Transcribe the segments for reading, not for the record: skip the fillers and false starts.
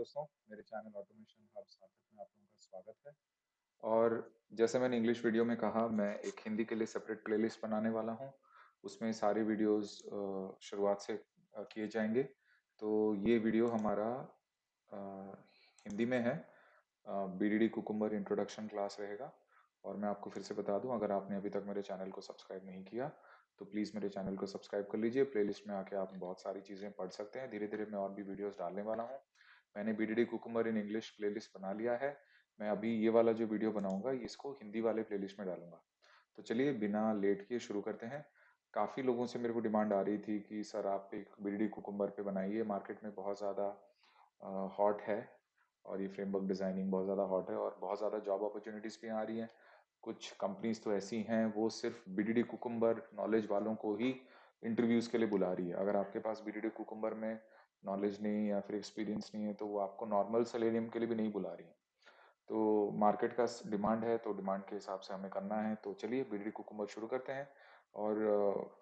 दोस्तों, मेरे channel automation hub सार्थक में आप लोगों का स्वागत है। और जैसे मैंने इंग्लिश वीडियो में कहा, मैं एक हिंदी के लिए सेपरेट प्लेलिस्ट बनाने वाला हूँ। उसमें सारे वीडियोस शुरुआत से किए जाएंगे। तो ये वीडियो हमारा अ, हिंदी में है। बीडीडी कुकुम्बर इंट्रोडक्शन क्लास रहेगा। और मैं आपको फिर से बता दूं, अगर आपने अभी तक मेरे चैनल को सब्सक्राइब नहीं किया तो प्लीज़ मेरे चैनल को सब्सक्राइब कर लीजिए। प्लेलिस्ट में आके आप बहुत सारी चीज़ें पढ़ सकते हैं। धीरे धीरे मैं और भी वीडियोस डालने वाला हूँ। मैंने VDD cucumber in English playlist बना लिया है। मैं अभी ये वाला जो वीडियो बनाऊंगा इसको हिंदी वाले प्लेलिस्ट में डालूंगा। तो चलिए बिना लेट किए शुरू करते हैं। काफ़ी लोगों से मेरे को डिमांड आ रही थी कि सर आप एक बीडीडी कुकुम्बर पे बनाइए, मार्केट में बहुत ज़्यादा हॉट है और ये फ्रेमवर्क डिज़ाइनिंग बहुत ज़्यादा हॉट है और बहुत ज़्यादा जॉब अपॉर्चुनिटीज़ भी आ रही हैं। कुछ कंपनीज तो ऐसी हैं वो सिर्फ बीडीडी कुकुम्बर नॉलेज वालों को ही इंटरव्यूज़ के लिए बुला रही है। अगर आपके पास बीडीडी कुकुम्बर में नॉलेज नहीं या फिर एक्सपीरियंस नहीं है तो वो आपको नॉर्मल सेलेनियम के लिए भी नहीं बुला रही है। तो मार्केट का डिमांड है, तो डिमांड के हिसाब से हमें करना है। तो चलिए बीडीडी कुकुम्बर शुरू करते हैं। और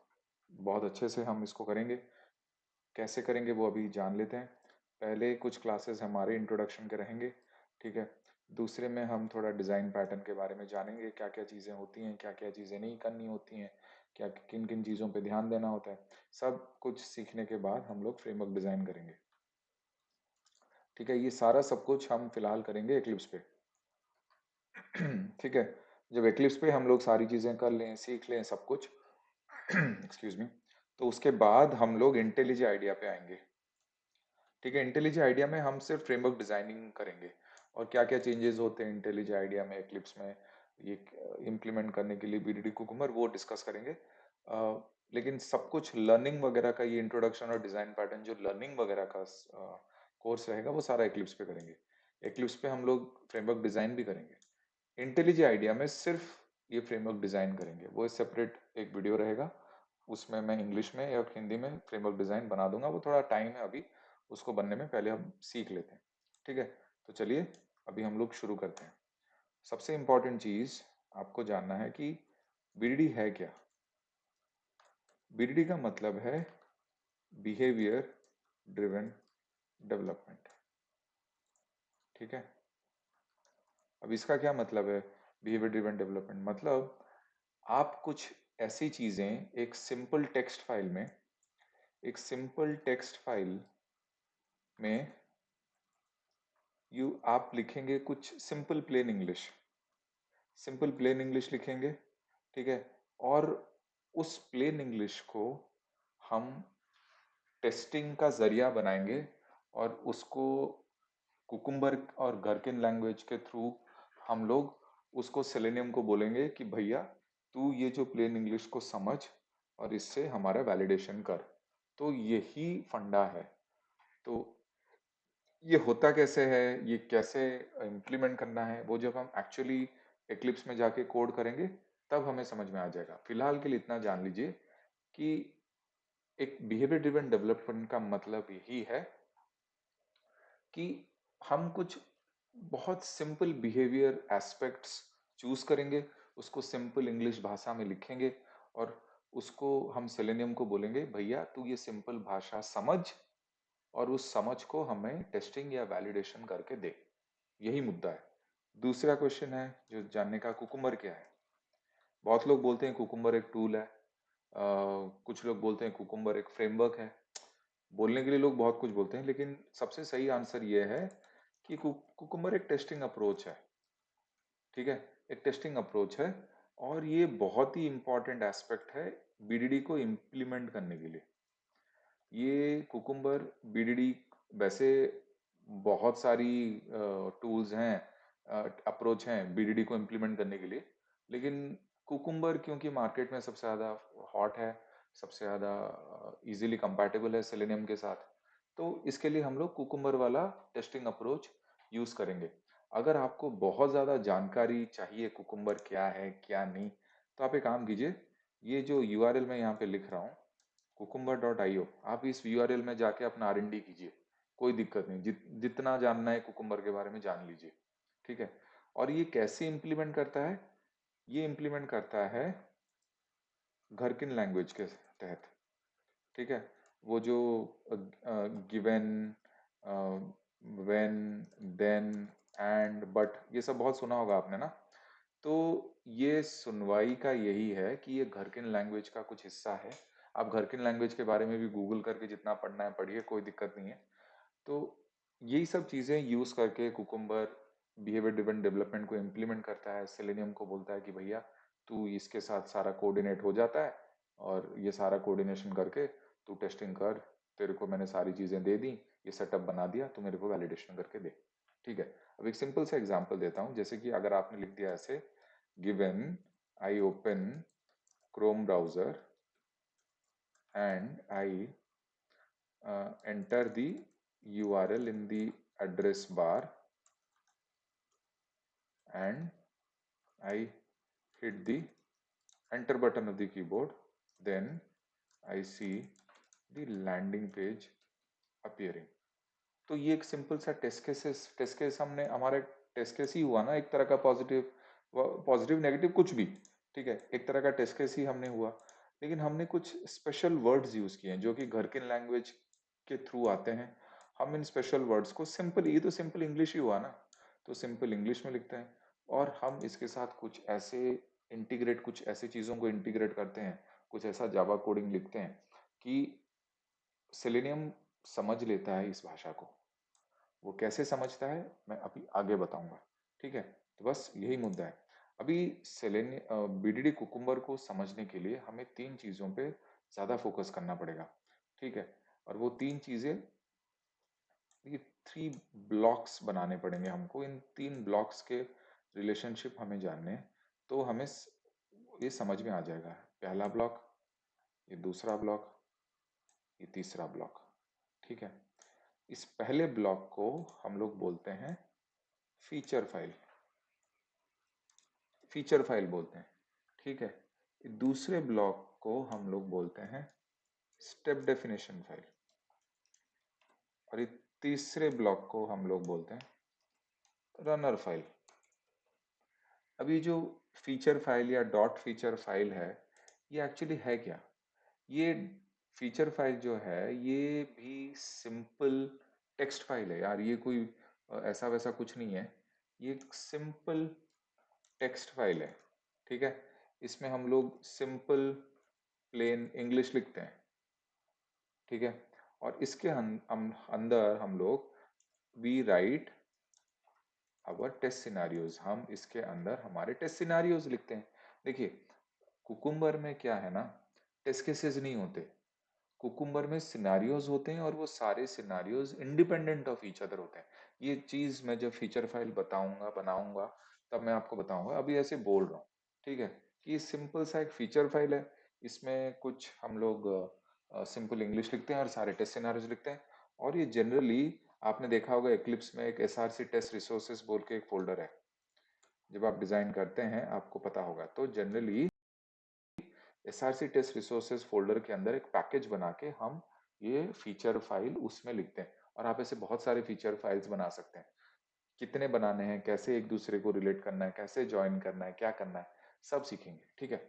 बहुत अच्छे से हम इसको करेंगे। कैसे करेंगे वो अभी जान लेते हैं। पहले कुछ क्लासेस हमारे इंट्रोडक्शन के रहेंगे, ठीक है। दूसरे में हम थोड़ा डिज़ाइन पैटर्न के बारे में जानेंगे, क्या क्या चीज़ें होती हैं, क्या क्या चीज़ें नहीं करनी होती हैं, क्या किन किन चीज़ों पे ध्यान देना होता है। सब कुछ सीखने के बाद हम लोग फ्रेमवर्क डिज़ाइन करेंगे, ठीक है। ये सारा सब कुछ हम फिलहाल करेंगे एक्लिप्स पे। ठीक है। जब एक्लिप्स पे हम लोग सारी चीज़ें कर लें, सीख लें सब कुछ, एक्सक्यूज मी, तो उसके बाद हम लोग इंटेलिज आइडिया पे आएंगे, ठीक है। इंटेलिज आइडिया में हम सिर्फ फ्रेमवर्क डिजाइनिंग करेंगे और क्या क्या चेंजेस होते हैं इंटेलिज आइडिया में, एक्लिप्स में ये इम्प्लीमेंट करने के लिए बीडीडी कुकुम्बर, वो डिस्कस करेंगे। लेकिन सब कुछ लर्निंग वगैरह का, ये इंट्रोडक्शन और डिजाइन पैटर्न जो लर्निंग वगैरह का कोर्स रहेगा वो सारा एक्लिप्स पे करेंगे। एक्लिप्स पे हम लोग फ्रेमवर्क डिजाइन भी करेंगे। इंटेलिज आइडिया में सिर्फ ये फ्रेमवर्क डिजाइन करेंगे, वो सेपरेट एक वीडियो रहेगा। उसमें मैं इंग्लिश में या हिंदी में फ्रेमवर्क डिजाइन बना दूंगा। वो थोड़ा टाइम है अभी उसको बनने में, पहले हम सीख लेते हैं, ठीक है। तो चलिए अभी हम लोग शुरू करते हैं। सबसे इंपॉर्टेंट चीज आपको जानना है कि बीडीडी है क्या। बीडीडी का मतलब है बिहेवियर ड्रिवन डेवलपमेंट, ठीक है। अब इसका क्या मतलब है, बिहेवियर ड्रिवन डेवलपमेंट मतलब आप कुछ ऐसी चीजें एक सिंपल टेक्स्ट फाइल में, एक सिंपल टेक्स्ट फाइल में आप लिखेंगे कुछ simple plain English, simple plain English लिखेंगे, ठीक है। और उस प्लेन इंग्लिश को हम टेस्टिंग का जरिया बनाएंगे और उसको कुकुम्बर और गरकिन लैंग्वेज के थ्रू हम लोग उसको सेलेनियम को बोलेंगे कि भैया तू ये जो प्लेन इंग्लिश को समझ और इससे हमारा वैलिडेशन कर। तो यही फंडा है। तो ये होता कैसे है, ये कैसे इम्प्लीमेंट करना है, वो जब हम एक्चुअली एक्लिप्स में जाके कोड करेंगे तब हमें समझ में आ जाएगा। फिलहाल के लिए इतना जान लीजिए कि एक बिहेवियर ड्रिवन डेवलपमेंट का मतलब यही है कि हम कुछ बहुत सिंपल बिहेवियर एस्पेक्ट्स चूज करेंगे, उसको सिंपल इंग्लिश भाषा में लिखेंगे और उसको हम सेलेनियम को बोलेंगे भैया तू ये सिंपल भाषा समझ और उस समझ को हमें टेस्टिंग या वैलिडेशन करके दे। यही मुद्दा है। दूसरा क्वेश्चन है जो जानने का, कुकुम्बर क्या है। बहुत लोग बोलते हैं कुकुम्बर एक टूल है, कुछ लोग बोलते हैं कुकुम्बर एक फ्रेमवर्क है। बोलने के लिए लोग बहुत कुछ बोलते हैं, लेकिन सबसे सही आंसर ये है कि कुकुम्बर एक टेस्टिंग अप्रोच है, ठीक है। एक टेस्टिंग अप्रोच है और ये बहुत ही इंपॉर्टेंट एस्पेक्ट है बीडीडी को इम्प्लीमेंट करने के लिए। ये कुकुम्बर बीडीडी, वैसे बहुत सारी टूल्स हैं, अप्रोच हैं बीडीडी को इम्प्लीमेंट करने के लिए, लेकिन कुकुम्बर क्योंकि मार्केट में सबसे ज़्यादा हॉट है, सबसे ज़्यादा इजीली कंपैटिबल है सेलेनियम के साथ, तो इसके लिए हम लोग कुकुम्बर वाला टेस्टिंग अप्रोच यूज़ करेंगे। अगर आपको बहुत ज़्यादा जानकारी चाहिए कुकुम्बर क्या है क्या नहीं, तो आप एक काम कीजिए, ये जो यूआरएल मैं यहाँ पे लिख रहा हूँ cucumber.io, आप इस यूआरएल में जाके अपना आरएनडी कीजिए, कोई दिक्कत नहीं। जितना जानना है कुकुम्बर के बारे में जान लीजिए, ठीक है। और ये कैसे इम्प्लीमेंट करता है, ये इम्प्लीमेंट करता है घरकिन लैंग्वेज के तहत, ठीक है। वो जो given when, then, and, but, ये सब बहुत सुना होगा आपने ना। तो ये सुनवाई का यही है कि ये घरकिन लैंग्वेज का कुछ हिस्सा है। आप घरकिन लैंग्वेज के बारे में भी गूगल करके जितना पढ़ना है पढ़िए, कोई दिक्कत नहीं है। तो यही सब चीजें यूज करके कुकुम्बर बिहेवियर ड्रिवन डेवलपमेंट को इम्प्लीमेंट करता है। सेलेनियम को बोलता है कि भैया तू इसके साथ सारा कोऑर्डिनेट हो जाता है, और ये सारा कोऑर्डिनेशन करके तू टेस्टिंग कर, तेरे को मैंने सारी चीजें दे दी, ये सेटअप बना दिया, तू मेरे को वैलिडेशन करके दे। ठीक है। अब एक सिंपल सा एग्जांपल देता हूँ, जैसे कि अगर आपने लिख दिया ऐसे, given I open Chrome browser and I enter the URL in the address bar and I hit the enter button of the keyboard, then I see the landing page appearing. तो ये एक सिंपल सा test case हमने, हमारे test case ही हुआ ना एक तरह का, पॉजिटिव पॉजिटिव नेगेटिव कुछ भी, ठीक है, एक तरह का टेस्ट केस ही हमने हुआ। लेकिन हमने कुछ स्पेशल वर्ड्स यूज किए हैं जो कि घरकिन लैंग्वेज के थ्रू आते हैं। हम इन स्पेशल वर्ड्स को सिंपल, ये तो सिंपल इंग्लिश ही हुआ ना, तो सिंपल इंग्लिश में लिखते हैं, और हम इसके साथ कुछ ऐसे इंटीग्रेट, कुछ ऐसी चीजों को इंटीग्रेट करते हैं, कुछ ऐसा जावा कोडिंग लिखते हैं कि सेलेनियम समझ लेता है इस भाषा को। वो कैसे समझता है मैं अभी आगे बताऊंगा। ठीक है, तो बस यही मुद्दा है। अभी बीडीडी कुकुम्बर को समझने के लिए हमें तीन चीजों पे ज्यादा फोकस करना पड़ेगा। ठीक है, और वो तीन चीजें, ये थ्री ब्लॉक्स बनाने पड़ेंगे हमको। इन तीन ब्लॉक्स के रिलेशनशिप हमें जानने हैं, तो हमें ये समझ में आ जाएगा। पहला ब्लॉक, ये दूसरा ब्लॉक, ये तीसरा ब्लॉक। ठीक है, इस पहले ब्लॉक को हम लोग बोलते हैं फीचर फाइल, फीचर फाइल बोलते हैं। ठीक है, दूसरे ब्लॉक को हम लोग बोलते हैं स्टेप डेफिनेशन फाइल, और ये तीसरे ब्लॉक को हम लोग बोलते हैं रनर फाइल। अभी जो फीचर फाइल या डॉट फीचर फाइल है, ये एक्चुअली है क्या? ये फीचर फाइल जो है ये भी सिंपल टेक्स्ट फाइल है यार, ये कोई ऐसा वैसा कुछ नहीं है। ये एक सिंपल टेक्स्ट फाइल है। ठीक है, इसमें हम लोग सिंपल प्लेन इंग्लिश लिखते हैं। ठीक है, और इसके अंदर हम लोग we write our test scenarios, हम इसके अंदर हमारे टेस्ट सिनारियोज लिखते हैं। देखिए, कुकुम्बर में क्या है ना, टेस्ट केसेस नहीं होते, कुकुम्बर में सिनारियोज होते हैं, और वो सारे scenarios independent of each other होते हैं। ये चीज मैं जब फीचर फाइल बताऊंगा, बनाऊंगा, तब मैं आपको बताऊंगा, अभी ऐसे बोल रहा हूँ। ठीक है, कि ये सिंपल सा एक फीचर फाइल है, इसमें कुछ हम लोग सिंपल इंग्लिश लिखते हैं और सारे टेस्ट सिनारियोज लिखते हैं। और ये जनरली आपने देखा होगा एक्लिप्स में एक एसआरसी टेस्ट रिसोर्सेज बोल के एक फोल्डर है, जब आप डिजाइन करते हैं आपको पता होगा। तो generally SRC test resources folder के अंदर एक पैकेज बना के हम ये फीचर फाइल उसमें लिखते हैं, और आप ऐसे बहुत सारे फीचर फाइल्स बना सकते हैं। कितने बनाने हैं, कैसे एक दूसरे को रिलेट करना है, कैसे ज्वाइन करना है, क्या करना है, सब सीखेंगे। ठीक है,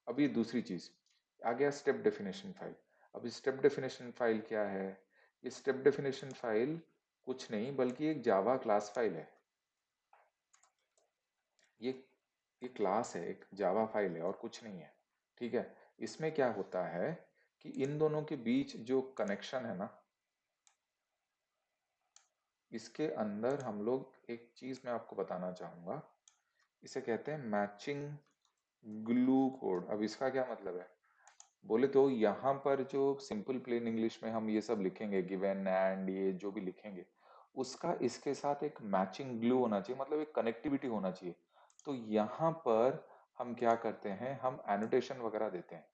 अब ये दूसरी चीज आ गया, स्टेप डेफिनेशन फाइल। अब स्टेप डेफिनेशन फाइल क्या है? ये स्टेप डेफिनेशन फाइल कुछ नहीं बल्कि एक जावा क्लास फाइल है। ये ये क्लास है, एक जावा फाइल है और कुछ नहीं है। ठीक है, इसमें क्या होता है कि इन दोनों के बीच जो कनेक्शन है ना, इसके अंदर हम लोग एक चीज मैं आपको बताना चाहूंगा, इसे कहते हैं मैचिंग ग्लू कोड। अब इसका क्या मतलब है? बोले तो यहाँ पर जो सिंपल प्लेन इंग्लिश में हम ये सब लिखेंगे, गिवन एंड ये जो भी लिखेंगे, उसका इसके साथ एक मैचिंग ग्लू होना चाहिए, मतलब एक कनेक्टिविटी होना चाहिए। तो यहाँ पर हम क्या करते हैं, हम एनोटेशन वगैरह देते हैं।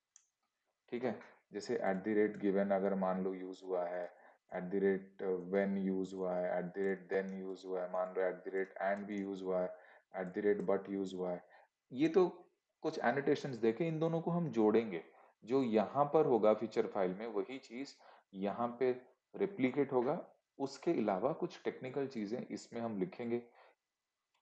ठीक है, जैसे एट द रेट गिवन अगर मान लो यूज हुआ है, at the rate when use हुआ है, at the rate then use हुआ है, मान लो एट द रेट एंड भी यूज हुआ है, at the rate but use हुआ है। ये तो कुछ एनोटेशंस देके इन दोनों को हम जोड़ेंगे। जो यहाँ पर होगा फीचर फाइल में वही चीज यहाँ पे रेप्लिकेट होगा। उसके अलावा कुछ टेक्निकल चीजें इसमें हम लिखेंगे,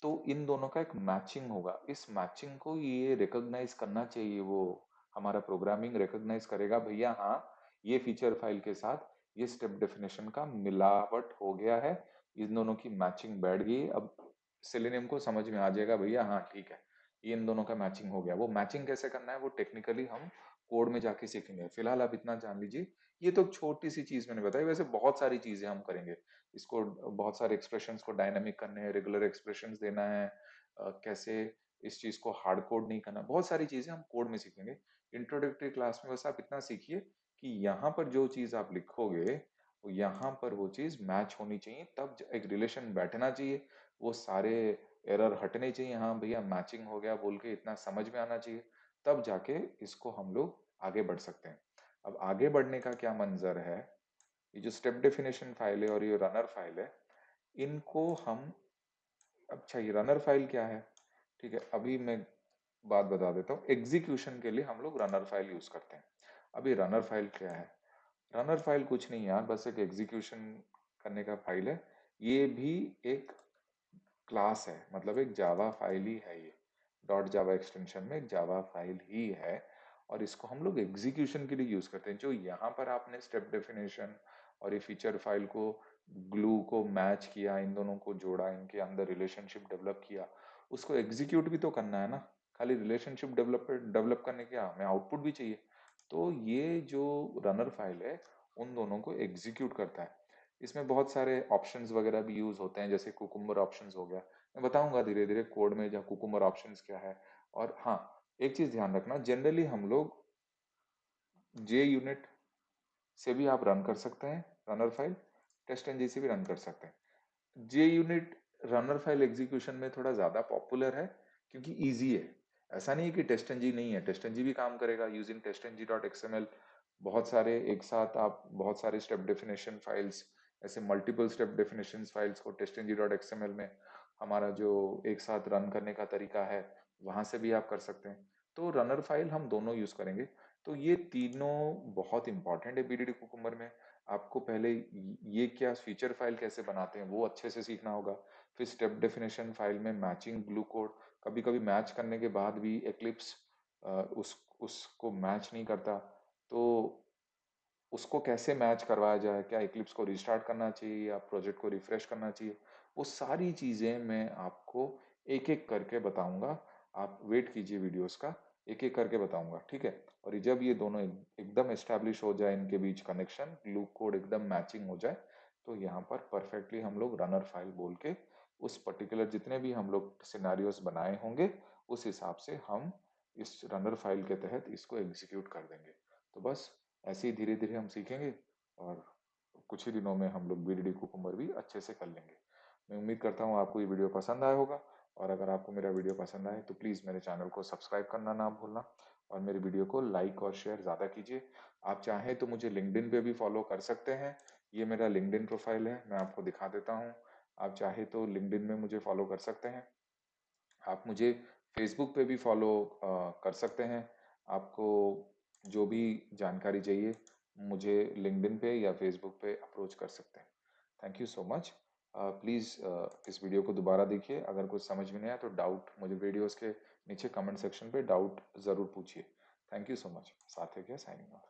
तो इन दोनों का एक मैचिंग होगा। इस मैचिंग को ये रिकॉग्नाइज करना चाहिए, वो हमारा प्रोग्रामिंग रिकॉग्नाइज करेगा, भैया हाँ ये फीचर फाइल के साथ ये स्टेप डेफिनेशन का मिलावट हो गया है, इन दोनों की मैचिंग बैठ गई। अब सेलेनियम को समझ में आ जाएगा भैया, हाँ ठीक है, ये इन दोनों का मैचिंग हो गया। वो मैचिंग कैसे करना है वो टेक्निकली हम कोड में जाके सीखेंगे। फिलहाल आप इतना जान लीजिए, ये तो छोटी सी चीज मैंने बताई, वैसे बहुत सारी चीजें हम करेंगे इसको। बहुत सारे एक्सप्रेशंस को डायनामिक करने हैं, रेगुलर एक्सप्रेशंस देना है, कैसे इस चीज को हार्ड कोड नहीं करना, बहुत सारी चीजें हम कोड में सीखेंगे। इंट्रोडक्टरी क्लास में बस आप इतना सीखिए कि यहाँ पर जो चीज आप लिखोगे वो यहाँ पर वो चीज मैच होनी चाहिए, तब एक रिलेशन बैठना चाहिए, वो सारे एरर हटने चाहिए, हाँ भैया मैचिंग हो गया बोल के इतना समझ में आना चाहिए, तब जाके इसको हम लोग आगे बढ़ सकते हैं। अब आगे बढ़ने का क्या मंजर है, ये जो स्टेप डेफिनेशन फाइल है और ये रनर फाइल है, इनको हम, अच्छा ये रनर फाइल क्या है, ठीक है अभी मैं बात बता देता हूँ। एग्जीक्यूशन के लिए हम लोग रनर फाइल यूज करते हैं। अभी रनर फाइल क्या है, रनर फाइल कुछ नहीं यार, बस एक एग्जीक्यूशन करने का फाइल है। ये भी एक क्लास है, मतलब एक जावा फाइल ही है ये, डॉट जावा एक्सटेंशन में एक जावा फाइल ही है, और इसको हम लोग एग्जीक्यूशन के लिए यूज करते हैं। जो यहाँ पर आपने स्टेप डेफिनेशन और ये फीचर फाइल को ग्लू को मैच किया, इन दोनों को जोड़ा, इनके अंदर रिलेशनशिप डेवलप किया, उसको एग्जीक्यूट भी तो करना है ना। खाली रिलेशनशिप डेवलप डेवलप करने के हमें आउटपुट भी चाहिए। तो ये जो रनर फाइल है उन दोनों को एग्जीक्यूट करता है। इसमें बहुत सारे ऑप्शंस वगैरह भी यूज होते हैं, जैसे कुकुम्बर ऑप्शंस हो गया, मैं बताऊंगा धीरे धीरे कोड में जहाँ कुकुम्बर ऑप्शंस क्या है। और हाँ, एक चीज ध्यान रखना, जनरली हम लोग जे यूनिट से भी आप रन कर सकते हैं रनर फाइल, टेस्ट एनजी से भी रन कर सकते हैं। जे यूनिट रनर फाइल एग्जीक्यूशन में थोड़ा ज्यादा पॉपुलर है क्योंकि इजी है। ऐसा नहीं है कि टेस्ट एनजी नहीं है, टेस्ट एनजी भी काम करेगा using TestNG dot XML. बहुत सारे एक साथ आप बहुत सारे स्टेप डेफिनेशन फाइल्स, ऐसे मल्टीपल स्टेप डेफिनेशन फाइल्स को टेस्ट एनजी डॉट एक्सएमएल में हमारा जो एक साथ रन करने का तरीका है वहां से भी आप कर सकते हैं। तो रनर फाइल हम दोनों यूज करेंगे। तो ये तीनों बहुत इंपॉर्टेंट है बीडीडी कुकुम्बर में। आपको पहले ये क्या फीचर फाइल कैसे बनाते हैं वो अच्छे से सीखना होगा। फिर स्टेप डेफिनेशन फाइल में मैचिंग ग्लू कोड, कभी कभी मैच करने के बाद भी एक्लिप्स उसको मैच नहीं करता, तो उसको कैसे मैच करवाया जाए, क्या इक्लिप्स को रिस्टार्ट करना चाहिए या प्रोजेक्ट को रिफ्रेश करना चाहिए, वो सारी चीजें मैं आपको एक एक करके बताऊंगा। आप वेट कीजिए वीडियोस का, एक एक करके बताऊंगा, ठीक है। और जब ये दोनों एकदम एस्टेब्लिश हो जाए, इनके बीच कनेक्शन लूप कोड एकदम मैचिंग हो जाए, तो यहाँ पर परफेक्टली हम लोग रनर फाइल बोल के उस पर्टिकुलर जितने भी हम लोग सिनारियोस बनाए होंगे उस हिसाब से हम इस रनर फाइल के तहत इसको एग्जीक्यूट कर देंगे। तो बस ऐसे ही धीरे धीरे हम सीखेंगे और कुछ ही दिनों में हम लोग बीडीडी कुकुम्बर भी अच्छे से कर लेंगे। मैं उम्मीद करता हूँ आपको ये वीडियो पसंद आया होगा, और अगर आपको मेरा वीडियो पसंद आए तो प्लीज़ मेरे चैनल को सब्सक्राइब करना ना भूलना, और मेरे वीडियो को लाइक और शेयर ज़्यादा कीजिए। आप चाहें तो मुझे लिंक्डइन पे भी फॉलो कर सकते हैं, ये मेरा लिंक्डइन प्रोफाइल है, मैं आपको दिखा देता हूँ। आप चाहे तो लिंक्डइन में मुझे फॉलो कर सकते हैं। आप मुझे फेसबुक पे भी फॉलो कर सकते हैं। आपको जो भी जानकारी चाहिए मुझे लिंक्डइन पे या फेसबुक पे अप्रोच कर सकते हैं। Thank you so much. Please इस वीडियो को दोबारा देखिए, अगर कुछ समझ में नहीं आया तो डाउट मुझे वीडियोस के नीचे कमेंट सेक्शन पे डाउट ज़रूर पूछिए। Thank you so much. सार्थक है साइनिंग ऑफ।